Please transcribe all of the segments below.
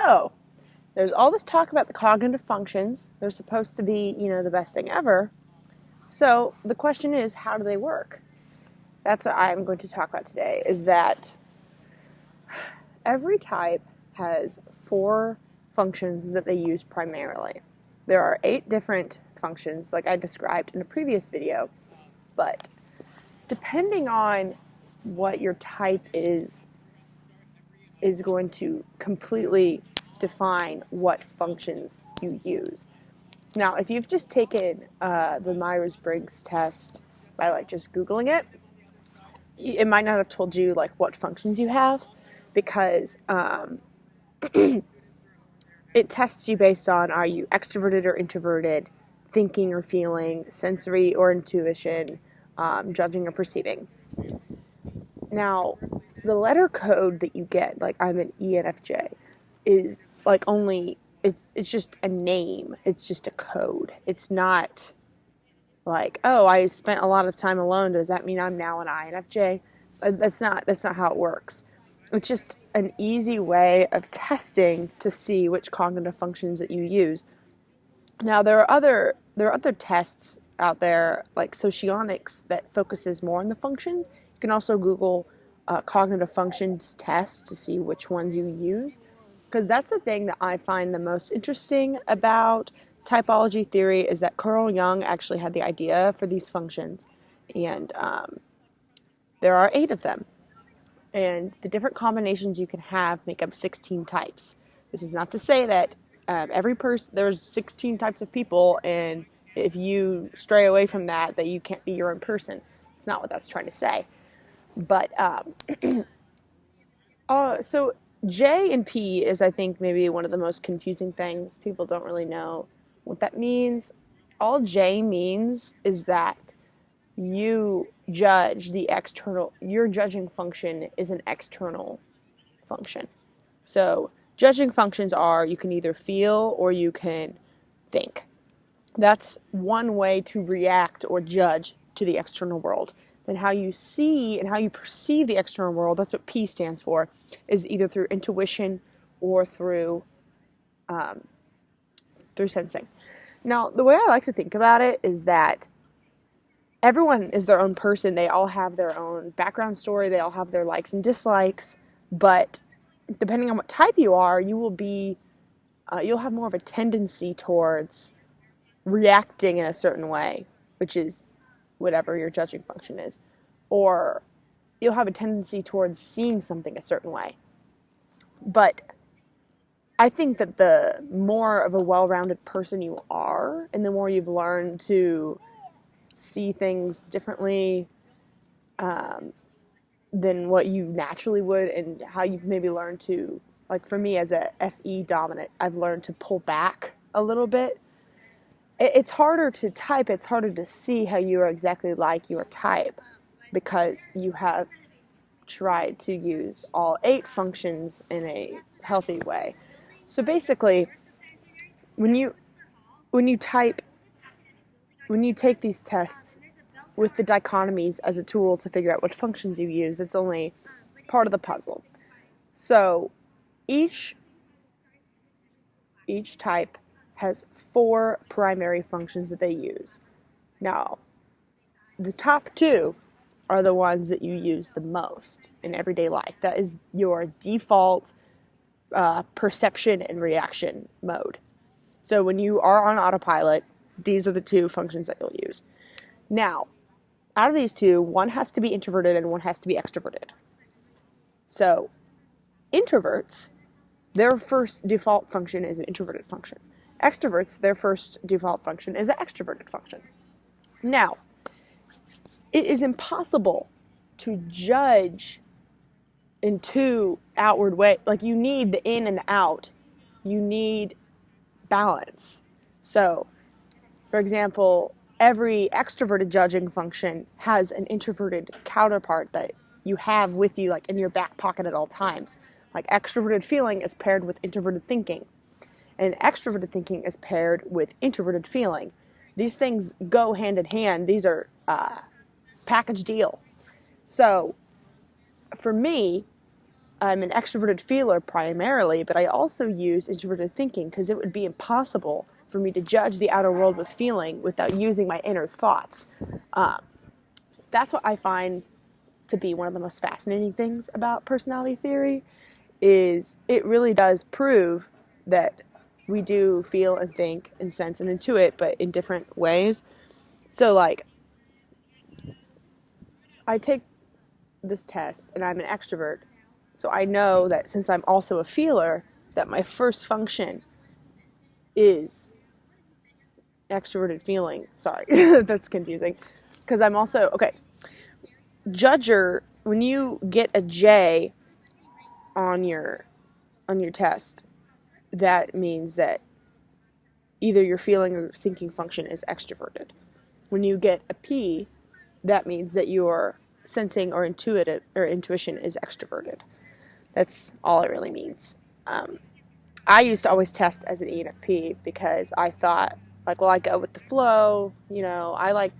So, there's all this talk about the cognitive functions. They're supposed to be, the best thing ever. So, the question is, how do they work? That's what I'm going to talk about today, is that every type has 4 functions that they use primarily. There are 8 different functions, like I described in a previous video, but depending on what your type is going to completely define what functions you use. Now, if you've just taken the Myers-Briggs test by just Googling it, it might not have told you what functions you have, because it tests you based on, are you extroverted or introverted, thinking or feeling, sensory or intuition, judging or perceiving. Now, the letter code that you get, I'm an ENFJ, is it's just a name. It's just a code. It's not oh, I spent a lot of time alone. Does that mean I'm now an INFJ? That's not how it works. It's just an easy way of testing to see which cognitive functions that you use. Now, there are other tests out there, like socionics, that focuses more on the functions. You can also Google cognitive functions tests to see which ones you use, because that's the thing that I find the most interesting about typology theory, is that Carl Jung actually had the idea for these functions, and there are 8 of them. And the different combinations you can have make up 16 types. This is not to say that there's 16 types of people, and if you stray away from that you can't be your own person. It's not what that's trying to say. But, so J and P is, I think, maybe one of the most confusing things. People don't really know what that means. All J means is that you judge your judging function is an external function. So judging functions are, you can either feel or you can think. That's one way to react or judge to the external world. Then how you see and how you perceive the external world, that's what P stands for, is either through intuition or through sensing. Now, the way I like to think about it is that everyone is their own person. They all have their own background story. They all have their likes and dislikes. But depending on what type you are, you'll have more of a tendency towards reacting in a certain way, which is whatever your judging function is. Or you'll have a tendency towards seeing something a certain way. But I think that the more of a well-rounded person you are, and the more you've learned to see things differently than what you naturally would, and how you've maybe learned to, for me as a FE dominant, I've learned to pull back a little bit. It's harder to type, it's harder to see how you are exactly like your type, because you have tried to use all 8 functions in a healthy way. So basically, when you take these tests with the dichotomies as a tool to figure out what functions you use, it's only part of the puzzle. So each type has 4 primary functions that they use. Now, the top 2 are the ones that you use the most in everyday life. That is your default perception and reaction mode. So when you are on autopilot, these are the 2 functions that you'll use. Now, out of these 2, one has to be introverted and one has to be extroverted. So, introverts, their first default function is an introverted function. Extroverts, their first default function is an extroverted function. Now, it is impossible to judge in 2 outward ways. You need the in and the out. You need balance. So, for example, every extroverted judging function has an introverted counterpart that you have with you, in your back pocket at all times. Extroverted feeling is paired with introverted thinking, and extroverted thinking is paired with introverted feeling. These things go hand in hand. These are package deal. So, for me, I'm an extroverted feeler primarily, but I also use introverted thinking because it would be impossible for me to judge the outer world with feeling without using my inner thoughts. That's what I find to be one of the most fascinating things about personality theory, is it really does prove that we do feel and think and sense and intuit, but in different ways. So, like, I take this test and I'm an extrovert, so I know that since I'm also a feeler, that my first function is extroverted feeling. Sorry, that's confusing. Because I'm also, okay, judger, when you get a J on your test, that means that either your feeling or thinking function is extroverted. When you get a P, that means that your sensing or intuition is extroverted. That's all it really means. I used to always test as an ENFP because I thought, like, well, I go with the flow. You know, I like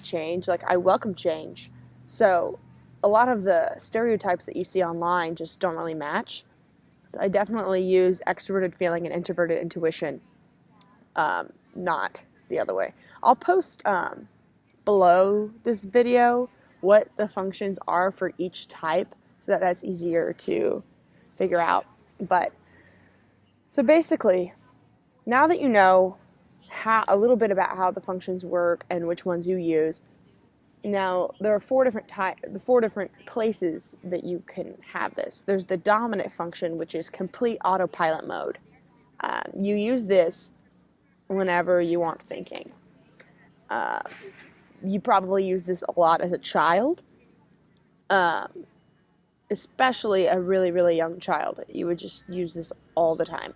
change. Like, I welcome change. So a lot of the stereotypes that you see online just don't really match. So I definitely use extroverted feeling and introverted intuition, not the other way. I'll post below this video what the functions are for each type so that that's easier to figure out. But so basically, now that you know a little bit about how the functions work and which ones you use, now there are four different places that you can have this. There's the dominant function, which is complete autopilot mode. You use this whenever you aren't thinking. You probably use this a lot as a child, especially a really, really young child. You would just use this all the time.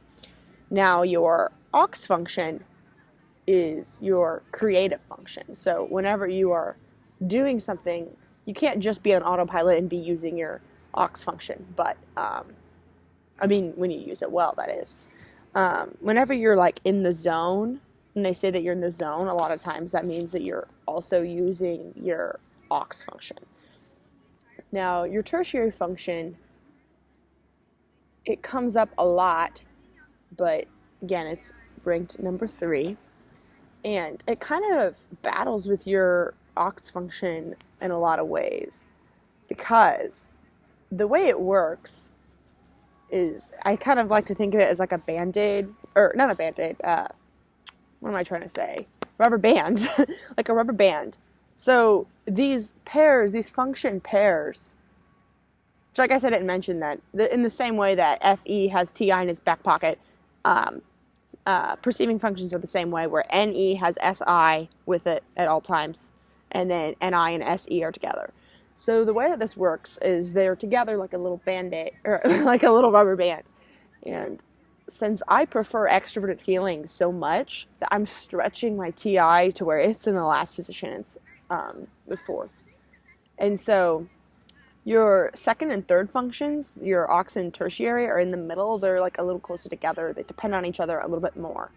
Now, your aux function is your creative function. So whenever you are doing something, you can't just be on autopilot and be using your aux function. But, I mean, when you use it well, that is. Whenever you're, like, in the zone, and they say that you're in the zone, a lot of times that means that you're also using your aux function. Now, your tertiary function, it comes up a lot, but again, it's ranked number 3. And it kind of battles with your aux function in a lot of ways, because the way it works is, I kind of like to think of it as like a Band-Aid, or not a Band-Aid, what am I trying to say? Rubber band, like a rubber band. So these pairs, these function pairs, which I guess I didn't mention that, in the same way that FE has TI in its back pocket, perceiving functions are the same way, where NE has SI with it at all times, and then NI and SE are together. So the way that this works is they're together like a little Band-Aid, or like a little rubber band. And since I prefer extroverted feelings so much, that I'm stretching my TI to where it's in the last position. It's the 4th. And so your second and third functions, your aux and tertiary, are in the middle. They're like a little closer together. They depend on each other a little bit more.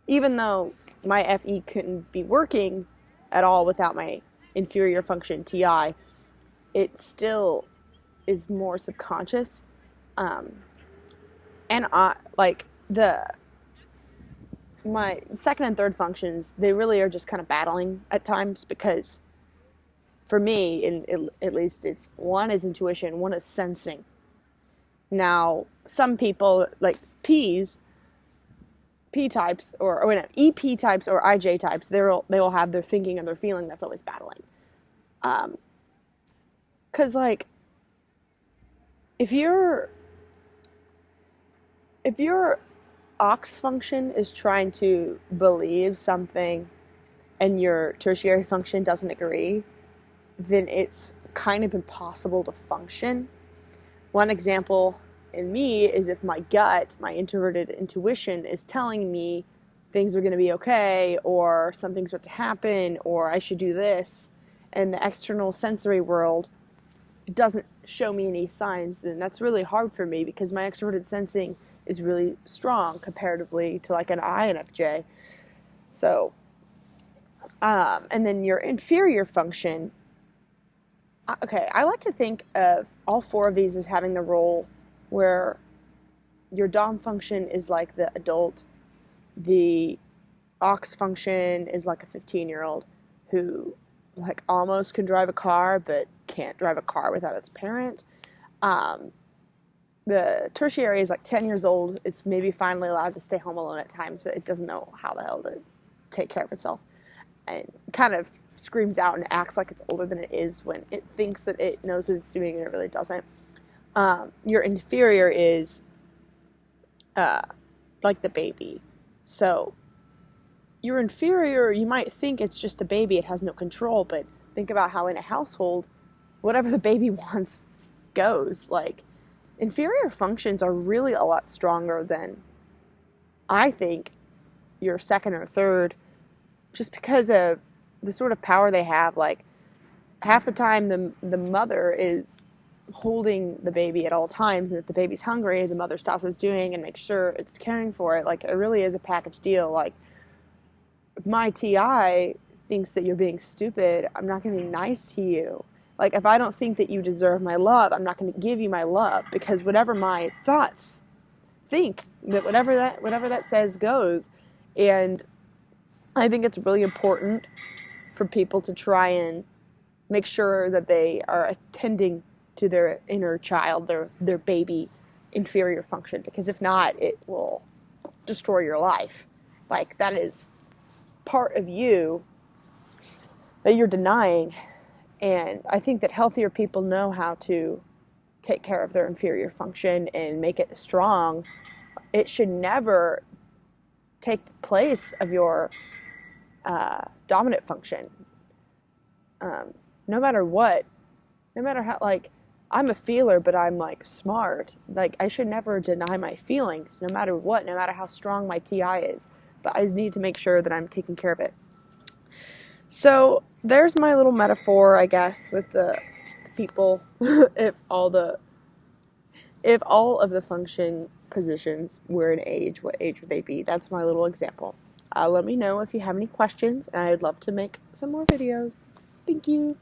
Even though my FE couldn't be working at all without my inferior function TI, it still is more subconscious. And like my second and third functions, they really are just kind of battling at times, because for me, at least, it's one is intuition, one is sensing. Now, some people, like P types, or EP types or IJ types, they will have their thinking and their feeling that's always battling. Because, like, if your aux function is trying to believe something and your tertiary function doesn't agree, then it's kind of impossible to function. One example in me is if my gut, my introverted intuition, is telling me things are going to be okay, or something's about to happen, or I should do this, and the external sensory world doesn't show me any signs, then that's really hard for me, because my extroverted sensing is really strong comparatively to like an INFJ. So, and then your inferior function Okay, I like to think of all four of these as having the role where your dom function is like the adult, the ox function is like a 15-year-old who like almost can drive a car but can't drive a car without its parent. Um, the tertiary is like 10 years old. It's maybe finally allowed to stay home alone at times, but it doesn't know how the hell to take care of itself, and kind of screams out and acts like it's older than it is when it thinks that it knows what it's doing and it really doesn't. Your inferior is like the baby. So your inferior, you might think it's just a baby, it has no control, but think about how in a household, whatever the baby wants goes. Like, inferior functions are really a lot stronger than, I think, your second or third, just because of the sort of power they have. Like, half the time the mother is holding the baby at all times, and if the baby's hungry, the mother stops what's doing and makes sure it's caring for it. Like, it really is a package deal. Like, if my TI thinks that you're being stupid, I'm not going to be nice to you. Like, if I don't think that you deserve my love, I'm not going to give you my love, because whatever my thoughts think, that whatever that says goes. And I think it's really important for people to try and make sure that they are attending to their inner child, their baby inferior function, because if not, it will destroy your life. Like, that is part of you that you're denying. And I think that healthier people know how to take care of their inferior function and make it strong. It should never take place of your dominant function. No matter what, no matter how, like, I'm a feeler, but I'm like smart. Like, I should never deny my feelings, no matter what, no matter how strong my TI is. But I just need to make sure that I'm taking care of it. So there's my little metaphor, I guess, with the people. if all of the function positions were an age, what age would they be? That's my little example. Let me know if you have any questions, and I'd love to make some more videos. Thank you.